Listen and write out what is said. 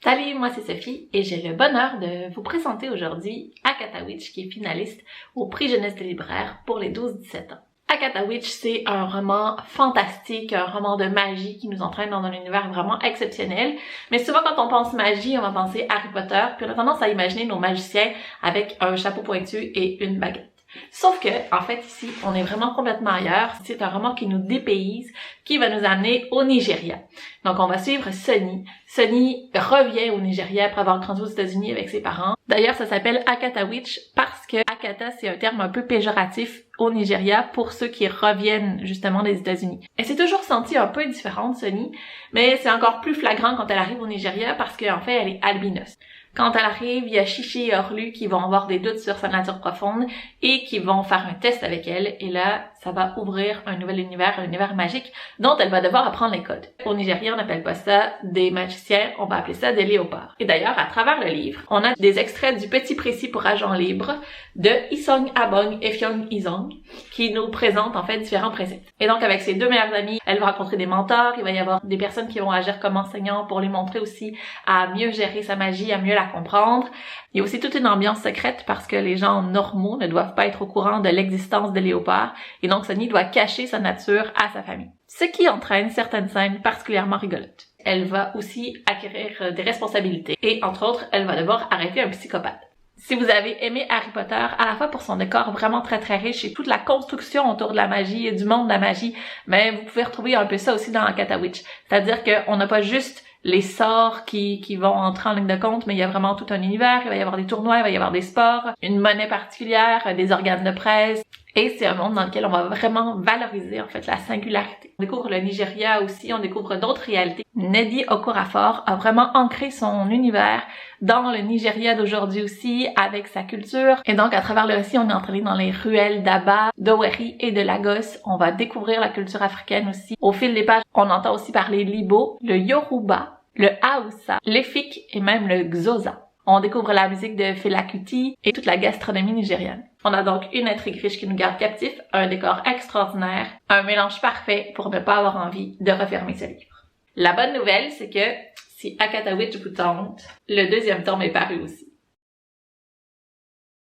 Salut, moi c'est Sophie et j'ai le bonheur de vous présenter aujourd'hui Akata Witch qui est finaliste au prix Jeunesse des libraires pour les 12-17 ans. Akata Witch, c'est un roman fantastique, un roman de magie qui nous entraîne dans un univers vraiment exceptionnel. Mais souvent quand on pense magie, on va penser Harry Potter, puis on a tendance à imaginer nos magiciens avec un chapeau pointu et une baguette. Sauf que, en fait, ici, on est vraiment complètement ailleurs. C'est un roman qui nous dépayse, qui va nous amener au Nigeria. Donc, on va suivre Sunny. Sunny revient au Nigeria après avoir grandi aux États-Unis avec ses parents. D'ailleurs, ça s'appelle Akata Witch parce que Akata, c'est un terme un peu péjoratif au Nigeria pour ceux qui reviennent justement des États-Unis. Elle s'est toujours sentie un peu différente, Sunny, mais c'est encore plus flagrant quand elle arrive au Nigeria parce qu'en fait, elle est albinos. Quand elle arrive, il y a Chichi et Orlu qui vont avoir des doutes sur sa nature profonde et qui vont faire un test avec elle. Et là, ça va ouvrir un nouvel univers, un univers magique dont elle va devoir apprendre les codes. Au Nigeria, on n'appelle pas ça des magiciens, on va appeler ça des léopards. Et d'ailleurs, à travers le livre, on a des extraits du Petit Précis pour agents libres de Isong Abong et Fyong Isong qui nous présentent en fait différents préceptes. Et donc, avec ses deux meilleures amies, elle va rencontrer des mentors, il va y avoir des personnes qui vont agir comme enseignants pour lui montrer aussi à mieux gérer sa magie, à mieux la comprendre. Il y a aussi toute une ambiance secrète parce que les gens normaux ne doivent pas être au courant de l'existence des léopards et donc Sunny doit cacher sa nature à sa famille. Ce qui entraîne certaines scènes particulièrement rigolotes. Elle va aussi acquérir des responsabilités et entre autres, elle va devoir arrêter un psychopathe. Si vous avez aimé Harry Potter, à la fois pour son décor vraiment très très riche et toute la construction autour de la magie et du monde de la magie, mais vous pouvez retrouver un peu ça aussi dans Akata Witch. C'est-à-dire qu'on n'a pas juste les sorts qui vont entrer en ligne de compte, mais il y a vraiment tout un univers, il va y avoir des tournois, il va y avoir des sports, une monnaie particulière, des organes de presse, et c'est un monde dans lequel on va vraiment valoriser en fait la singularité. On découvre le Nigeria aussi, on découvre d'autres réalités. Nnedi Okorafor a vraiment ancré son univers dans le Nigeria d'aujourd'hui aussi, avec sa culture. Et donc, à travers le récit, on est entré dans les ruelles d'Aba, d'Owerri et de Lagos. On va découvrir la culture africaine aussi. Au fil des pages, on entend aussi parler l'Ibo, le Yoruba, le Hausa, l'Efik et même le Xhosa. On découvre la musique de Fela Kuti et toute la gastronomie nigériane. On a donc une intrigue riche qui nous garde captifs, un décor extraordinaire, un mélange parfait pour ne pas avoir envie de refermer ce livre. La bonne nouvelle, c'est que si Akata Witch vous tente, le deuxième tome est paru aussi.